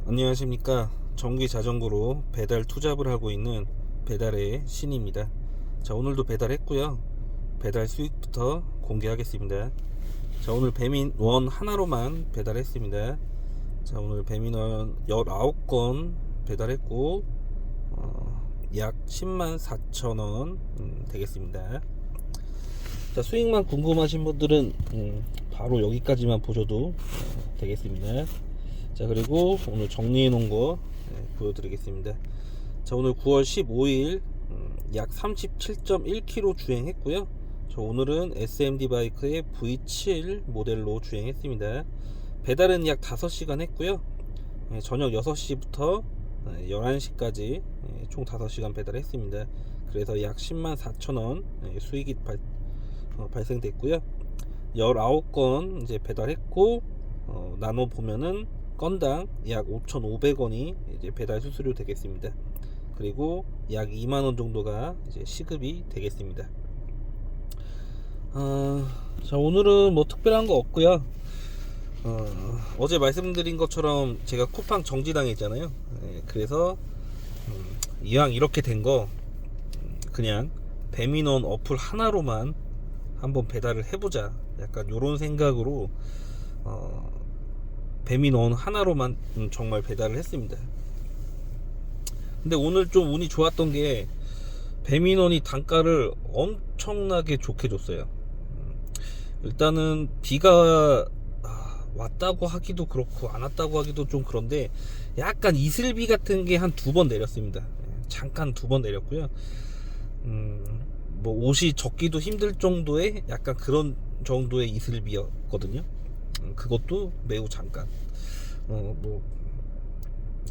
안녕하십니까. 전기 자전거로 배달 투잡을 하고 있는 배달의 신입니다. 자, 오늘도 배달했고요. 배달 수익부터 공개하겠습니다. 자, 오늘 배민원 하나로만 배달했습니다. 자, 오늘 배민원 19건 배달했고 약 104,000원 되겠습니다. 자, 수익만 궁금하신 분들은 바로 여기까지만 보셔도 되겠습니다. 자, 그리고 오늘 정리해 놓은 거 보여드리겠습니다. 자, 오늘 9월 15일 약 37.1km 주행했고요. 저 오늘은 SMD 바이크의 V7 모델로 주행했습니다. 배달은 약 5시간 했고요. 저녁 6시부터 11시까지 총 5시간 배달했습니다. 그래서 약 104,000원 수익이 발생됐고요. 19건 이제 배달했고 나눠 보면은 건당 약 5,500원이 이제 배달 수수료 되겠습니다. 그리고 약 2만원 정도가 이제 시급이 되겠습니다. 자, 오늘은 뭐 특별한 거 없고요. 어제 말씀드린 것처럼 제가 쿠팡 정지당했잖아요. 그래서 이왕 이렇게 된 거 그냥 배민원 어플 하나로만 한번 배달을 해보자, 약간 요런 생각으로 배민원 하나로만 정말 배달을 했습니다. 근데 오늘 좀 운이 좋았던 게 배민원이 단가를 엄청나게 좋게 줬어요. 일단은 비가 왔다고 하기도 그렇고 안 왔다고 하기도 좀 그런데 약간 이슬비 같은 게 한 2번 내렸습니다. 잠깐 2번 내렸고요. 뭐 옷이 젖기도 힘들 정도의 약간 그런 정도의 이슬비였거든요. 그것도 매우 잠깐. 뭐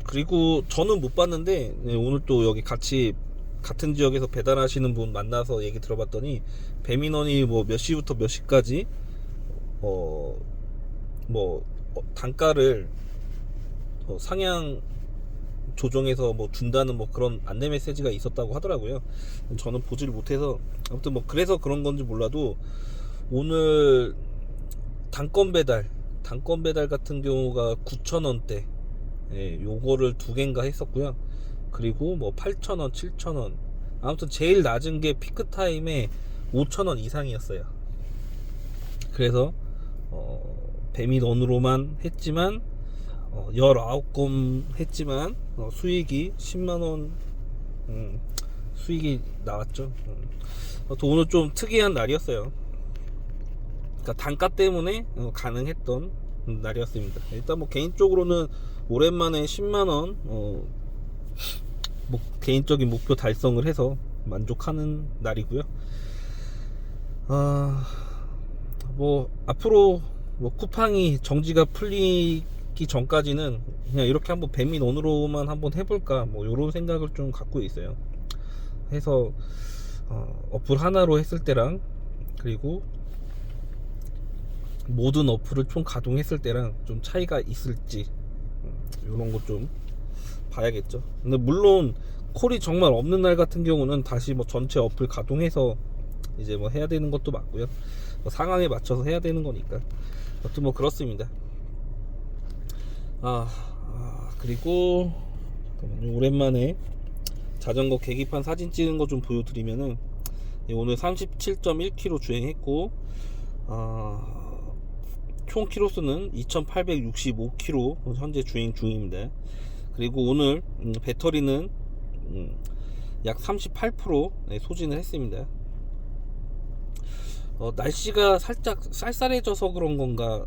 그리고 저는 못 봤는데 오늘 또 여기 같이 같은 지역에서 배달하시는 분 만나서 얘기 들어봤더니 배민원이 뭐 몇 시부터 몇 시까지 단가를 상향 조정해서 뭐 준다는 뭐 그런 안내 메시지가 있었다고 하더라고요. 저는 보지를 못해서 아무튼 뭐 그래서 그런 건지 몰라도 오늘 단건 배달 같은 경우가 9,000원대 요거를 2개인가 했었고요. 그리고 뭐 8,000원 7,000원 아무튼 제일 낮은 게 피크타임에 5,000원 이상이었어요. 그래서 배민원으로만 했지만 19건 했지만 수익이 10만원 수익이 나왔죠. 또 오늘 좀 특이한 날이었어요. 그러니까 단가 때문에 가능했던 날이었습니다. 일단 뭐 개인적으로는 오랜만에 10만원 뭐 개인적인 목표 달성을 해서 만족하는 날이고요. 뭐 앞으로 뭐 쿠팡이 정지가 풀리기 전까지는 그냥 이렇게 한번 배민원으로만 한번 해볼까 뭐 요런 생각을 좀 갖고 있어요. 해서 어플 하나로 했을 때랑 그리고 모든 어플을 총 가동했을 때랑 좀 차이가 있을지 요런 거 좀 봐야겠죠. 근데 물론 콜이 정말 없는 날 같은 경우는 다시 뭐 전체 어플 가동해서 이제 뭐 해야 되는 것도 맞고요. 뭐 상황에 맞춰서 해야 되는 거니까. 아무튼 뭐 그렇습니다. 그리고 잠깐만요. 오랜만에 자전거 계기판 사진 찍은 거 좀 보여드리면은 오늘 37.1km 주행했고 총 키로수는 2,865km 현재 주행 중입니다. 그리고 오늘 배터리는 약 38% 소진을 했습니다. 날씨가 살짝 쌀쌀해져서 그런 건가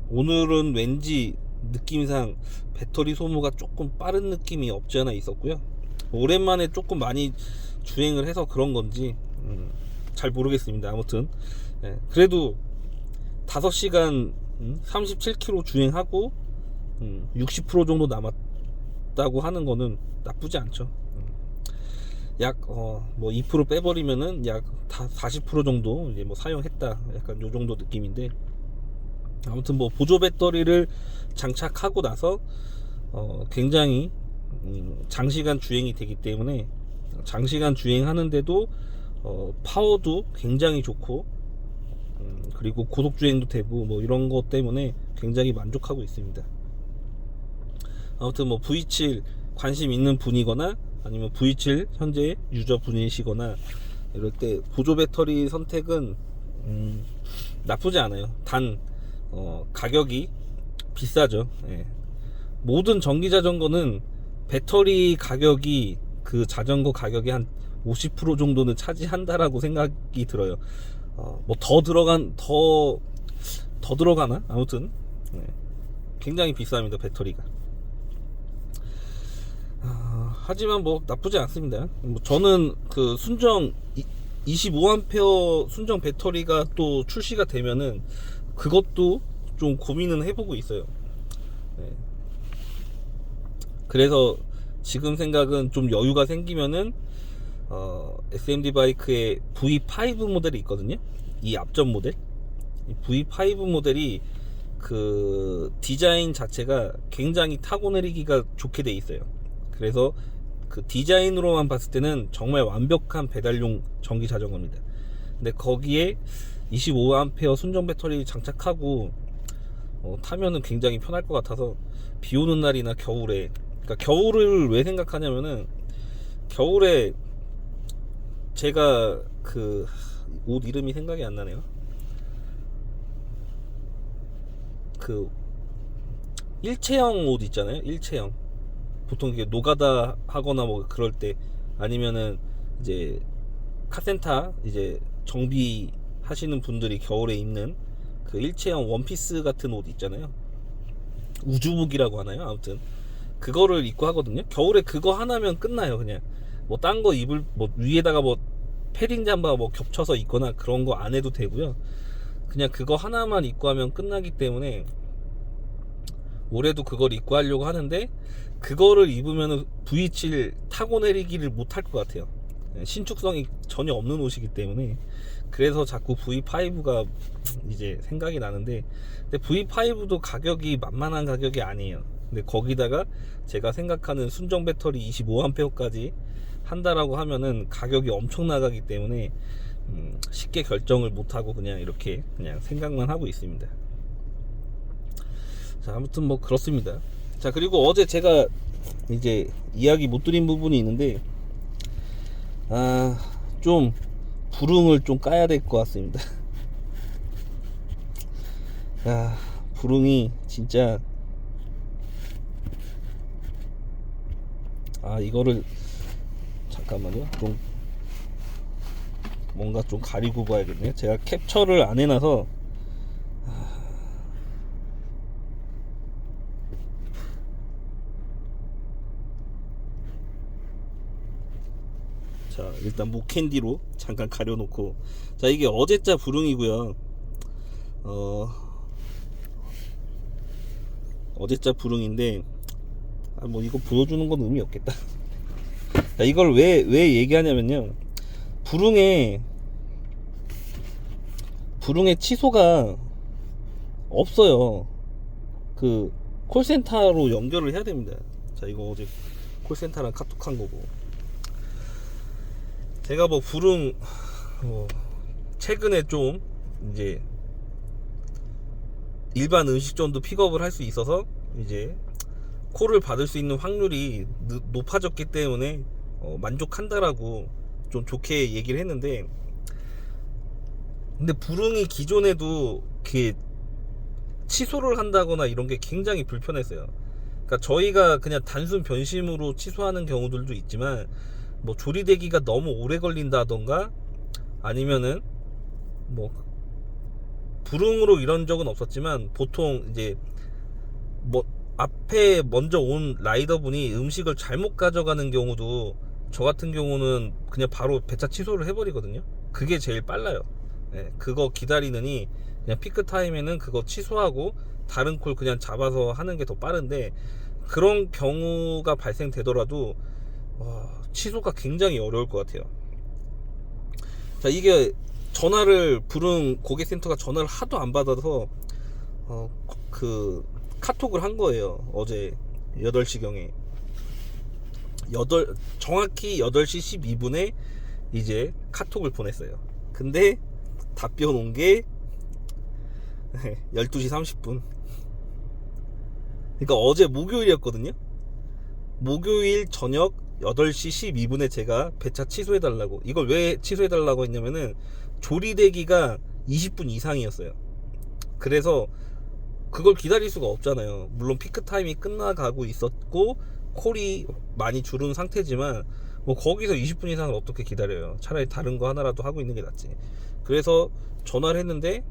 오늘은 왠지 느낌상 배터리 소모가 조금 빠른 느낌이 없지 않아 있었고요. 오랜만에 조금 많이 주행을 해서 그런 건지 잘 모르겠습니다. 아무튼 그래도 5시간 37km 주행하고 60% 정도 남았다고 하는 거는 나쁘지 않죠. 약 뭐 2% 빼버리면은 약 40% 정도 이제 뭐 사용했다, 약간 요 정도 느낌인데, 아무튼 뭐 보조 배터리를 장착하고 나서 굉장히 장시간 주행이 되기 때문에 장시간 주행하는데도 파워도 굉장히 좋고 그리고 고속 주행도 되고 뭐 이런 것 때문에 굉장히 만족하고 있습니다. 아무튼 뭐 V7 관심 있는 분이거나 아니면 V7 현재 유저 분이시거나 이럴 때 보조 배터리 선택은 나쁘지 않아요. 단 가격이 비싸죠. 예. 모든 전기 자전거는 배터리 가격이 그 자전거 가격의 한 50% 정도는 차지한다라고 생각이 들어요. 뭐 더 들어가나? 아무튼 굉장히 비쌉니다, 배터리가. 하지만 뭐 나쁘지 않습니다. 뭐 저는 그 순정 25A 순정 배터리가 또 출시가 되면은 그것도 좀 고민은 해보고 있어요. 그래서 지금 생각은 좀 여유가 생기면은 SMD 바이크의 V5 모델이 있거든요. 이 앞전 모델, 이 V5 모델이 그 디자인 자체가 굉장히 타고 내리기가 좋게 돼 있어요. 그래서 그 디자인으로만 봤을 때는 정말 완벽한 배달용 전기 자전거입니다. 근데 거기에 25A 순정 배터리 장착하고 타면은 굉장히 편할 것 같아서 비 오는 날이나 겨울에, 그러니까 겨울을 왜 생각하냐면은 겨울에 제가 그 옷 이름이 생각이 안 나네요. 그 일체형 옷 있잖아요. 일체형. 보통 이게 노가다 하거나 뭐 그럴 때, 아니면은 이제 카센터 이제 정비 하시는 분들이 겨울에 입는 그 일체형 원피스 같은 옷 있잖아요. 우주복이라고 하나요? 아무튼 그거를 입고 하거든요. 겨울에 그거 하나면 끝나요. 그냥 뭐 딴 거 입을, 뭐 위에다가 뭐 패딩 잠바 뭐 겹쳐서 입거나 그런 거 안 해도 되고요. 그냥 그거 하나만 입고 하면 끝나기 때문에 올해도 그걸 입고 하려고 하는데, 그거를 입으면 V7 타고 내리기를 못할 것 같아요. 신축성이 전혀 없는 옷이기 때문에. 그래서 자꾸 V5가 이제 생각이 나는데, 근데 V5도 가격이 만만한 가격이 아니에요. 근데 거기다가 제가 생각하는 순정 배터리 25A까지 한다라고 하면은 가격이 엄청 나가기 때문에 쉽게 결정을 못하고 그냥 이렇게 그냥 생각만 하고 있습니다. 자, 아무튼 뭐 그렇습니다. 자, 그리고 어제 제가 이제 이야기 못 드린 부분이 있는데, 좀 부릉을 좀 까야 될 것 같습니다. 부릉이 진짜, 이거를 잠깐만요. 좀 뭔가 좀 가리고 봐야겠네요. 제가 캡처를 안 해놔서. 자, 일단 목캔디로 잠깐 가려놓고. 자, 이게 어제자 부릉이고요. 어제자 부릉인데, 뭐 이거 보여주는 건 의미 없겠다. 자, 이걸 왜 얘기하냐면요, 부릉에 취소가 없어요. 그 콜센터로 연결을 해야 됩니다. 자, 이거 어제 콜센터랑 카톡한 거고. 제가 뭐 부릉 최근에 좀 이제 일반 음식점도 픽업을 할 수 있어서 이제 콜을 받을 수 있는 확률이 높아졌기 때문에 만족한다라고 좀 좋게 얘기를 했는데, 근데 부릉이 기존에도 이렇게 취소를 한다거나 이런 게 굉장히 불편했어요. 그러니까 저희가 그냥 단순 변심으로 취소하는 경우들도 있지만, 뭐 조리되기가 너무 오래 걸린다던가, 아니면은 뭐 불응으로 이런 적은 없었지만, 보통 이제 뭐 앞에 먼저 온 라이더분이 음식을 잘못 가져가는 경우도 저 같은 경우는 그냥 바로 배차 취소를 해버리거든요. 그게 제일 빨라요. 그거 기다리느니 그냥 피크 타임에는 그거 취소하고 다른 콜 그냥 잡아서 하는 게 더 빠른데, 그런 경우가 발생되더라도 취소가 굉장히 어려울 것 같아요. 자, 이게 전화를 부릉 고객센터가 전화를 하도 안 받아서 그 카톡을 한 거예요. 어제 8시경에 정확히 8시 12분에 이제 카톡을 보냈어요. 근데 답변 온 게 12시 30분. 그러니까 어제 목요일이었거든요. 목요일 저녁 8시 12분에 제가 배차 취소해달라고, 이걸 왜 취소해달라고 했냐면은 조리대기가 20분 이상이었어요. 그래서 그걸 기다릴 수가 없잖아요. 물론 피크타임이 끝나가고 있었고 콜이 많이 줄은 상태지만 뭐 거기서 20분 이상을 어떻게 기다려요. 차라리 다른 거 하나라도 하고 있는 게 낫지. 그래서 전화를 했는데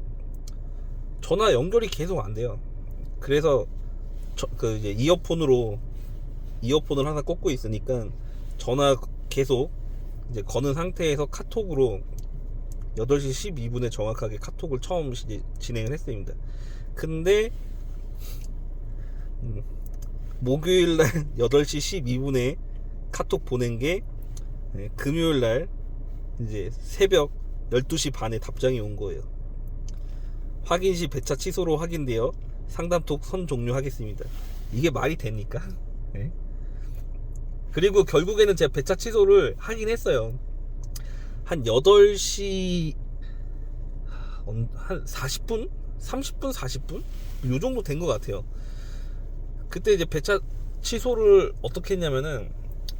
전화 연결이 계속 안 돼요. 그래서 이제 이어폰을 하나 꽂고 있으니까 전화 계속 이제 거는 상태에서 카톡으로 8시 12분에 정확하게 카톡을 처음 진행을 했습니다. 근데 목요일날 8시 12분에 카톡 보낸 게 금요일날 이제 새벽 12시 반에 답장이 온 거예요. 확인 시 배차 취소로 확인되어 상담톡 선 종료하겠습니다. 이게 말이 됩니까? 네. 그리고 결국에는 제가 배차 취소를 하긴 했어요. 한 8시 한 40분? 30분? 40분? 요 정도 된 것 같아요. 그때 이제 배차 취소를 어떻게 했냐면은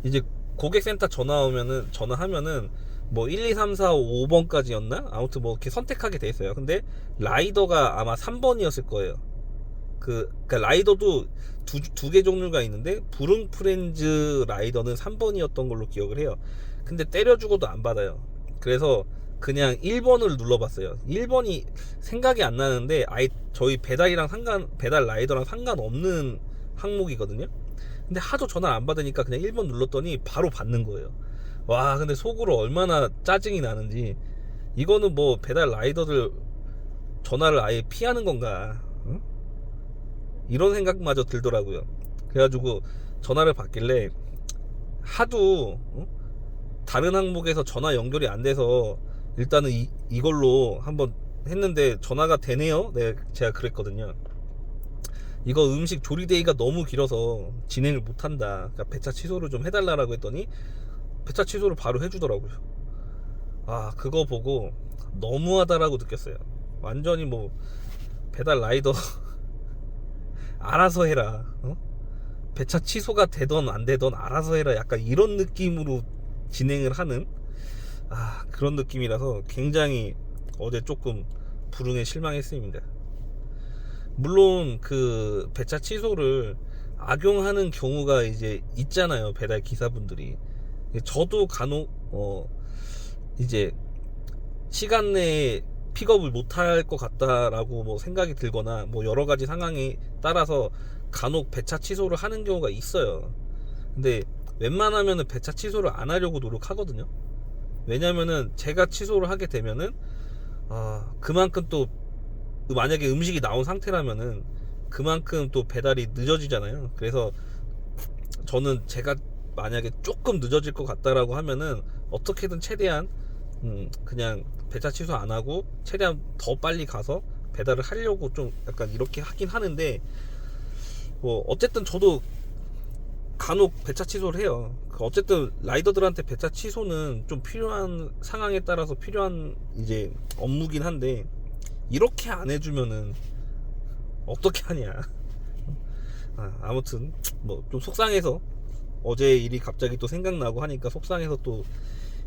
이제 고객센터 전화하면은 뭐 1, 2, 3, 4, 5번까지였나? 아무튼 뭐 이렇게 선택하게 돼 있어요. 근데 라이더가 아마 3번이었을 거예요. 그러니까 라이더도 두 개 종류가 있는데 부릉 프렌즈 라이더는 3번이었던 걸로 기억을 해요. 근데 때려 죽어도 안 받아요. 그래서 그냥 1번을 눌러봤어요. 1번이 생각이 안 나는데 아예 저희 배달 라이더랑 상관없는 항목이거든요. 근데 하도 전화를 안 받으니까 그냥 1번 눌렀더니 바로 받는 거예요. 와, 근데 속으로 얼마나 짜증이 나는지. 이거는 뭐 배달 라이더들 전화를 아예 피하는 건가? 응? 이런 생각마저 들더라고요. 그래가지고 전화를 받길래 하도 다른 항목에서 전화 연결이 안 돼서 일단은 이걸로 한번 했는데 전화가 되네요. 네, 제가 그랬거든요. 이거 음식 조리데이가 너무 길어서 진행을 못한다. 그러니까 배차 취소를 좀 해달라고 했더니 배차 취소를 바로 해주더라고요. 아, 그거 보고 너무하다라고 느꼈어요. 완전히 뭐 배달 라이더 알아서 해라. 배차 취소가 되던 안 되던 알아서 해라. 약간 이런 느낌으로 진행을 하는 그런 느낌이라서 굉장히 어제 조금 불응에 실망했습니다. 물론 그 배차 취소를 악용하는 경우가 이제 있잖아요. 배달 기사분들이. 저도 간혹 이제 시간 내에 픽업을 못할 것 같다라고 뭐 생각이 들거나 뭐 여러 가지 상황에 따라서 간혹 배차 취소를 하는 경우가 있어요. 근데 웬만하면은 배차 취소를 안 하려고 노력하거든요. 왜냐면은 제가 취소를 하게 되면은 그만큼 또 만약에 음식이 나온 상태라면은 그만큼 또 배달이 늦어지잖아요. 그래서 저는 제가 만약에 조금 늦어질 것 같다라고 하면은 어떻게든 최대한 그냥 배차 취소 안 하고 최대한 더 빨리 가서 배달을 하려고 좀 약간 이렇게 하긴 하는데 뭐 어쨌든 저도 간혹 배차 취소를 해요. 어쨌든 라이더들한테 배차 취소는 좀 필요한 상황에 따라서 필요한 이제 업무긴 한데 이렇게 안 해주면은 어떻게 하냐. 아무튼 뭐 좀 속상해서 어제 일이 갑자기 또 생각나고 하니까 속상해서 또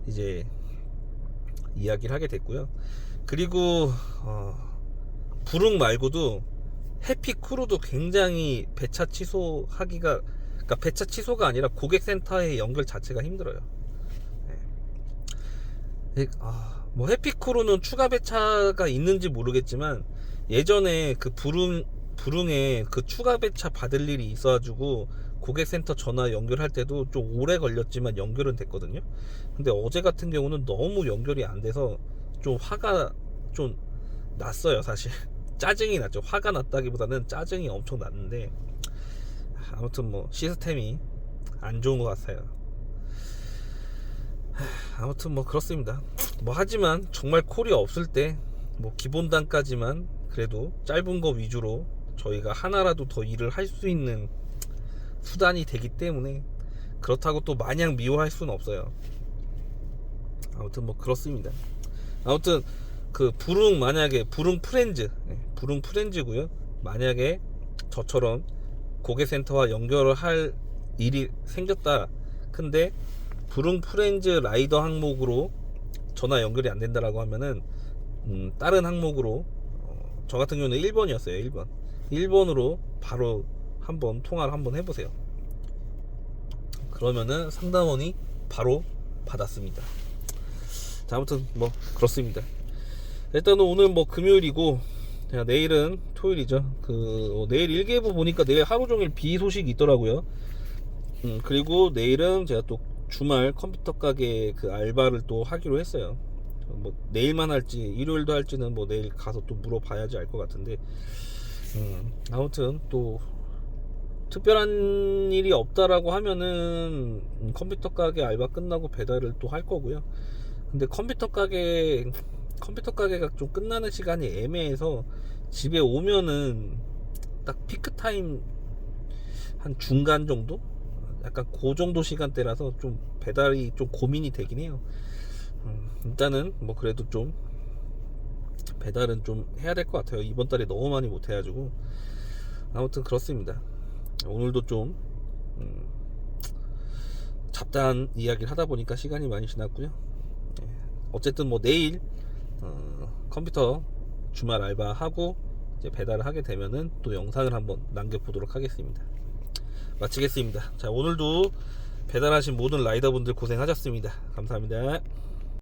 이제 이야기를 하게 됐고요. 그리고 부릉 말고도 해피크루도 굉장히 배차 취소하기가, 그러니까 배차 취소가 아니라 고객센터의 연결 자체가 힘들어요. 뭐 해피크루는 추가 배차가 있는지 모르겠지만 예전에 그 부릉에 그 추가 배차 받을 일이 있어가지고 고객센터 전화 연결할 때도 좀 오래 걸렸지만 연결은 됐거든요. 근데 어제 같은 경우는 너무 연결이 안 돼서 좀 화가 좀 났어요. 사실 짜증이 났죠. 화가 났다기보다는 짜증이 엄청 났는데 아무튼 뭐 시스템이 안 좋은 것 같아요. 아무튼 뭐 그렇습니다. 뭐 하지만 정말 콜이 없을 때 뭐 기본 단까지만 그래도 짧은 거 위주로 저희가 하나라도 더 일을 할 수 있는 수단이 되기 때문에 그렇다고 또 마냥 미워할 수는 없어요. 아무튼 뭐 그렇습니다. 아무튼 그 만약에 부릉 프렌즈고요. 만약에 저처럼 고객센터와 연결을 할 일이 생겼다. 근데 부릉 프렌즈 라이더 항목으로 전화 연결이 안 된다라고 하면은 다른 항목으로 저 같은 경우는 1번이었어요. 1번으로 바로 한번 통화를 한번 해보세요. 그러면은 상담원이 바로 받았습니다. 자, 아무튼 뭐 그렇습니다. 일단은 오늘 뭐 금요일이고, 자, 내일은 토요일이죠. 내일 일기예보 보니까 내일 하루 종일 비 소식이 있더라고요. 그리고 내일은 제가 또 주말 컴퓨터 가게 그 알바를 또 하기로 했어요. 뭐 내일만 할지 일요일도 할지는 뭐 내일 가서 또 물어봐야지 알 것 같은데, 아무튼 또 특별한 일이 없다라고 하면은 컴퓨터 가게 알바 끝나고 배달을 또 할 거고요. 근데 컴퓨터 가게가 좀 끝나는 시간이 애매해서 집에 오면은 딱 피크 타임 한 중간 정도? 약간 그 정도 시간대라서 좀 배달이 좀 고민이 되긴 해요. 일단은 뭐 그래도 좀 배달은 좀 해야 될 것 같아요. 이번 달에 너무 많이 못 해가지고. 아무튼 그렇습니다. 오늘도 좀 잡다한 이야기를 하다 보니까 시간이 많이 지났고요. 어쨌든 뭐 내일 컴퓨터 주말 알바 하고 이제 배달을 하게 되면은 또 영상을 한번 남겨보도록 하겠습니다. 마치겠습니다. 자, 오늘도 배달하신 모든 라이더분들 고생하셨습니다. 감사합니다.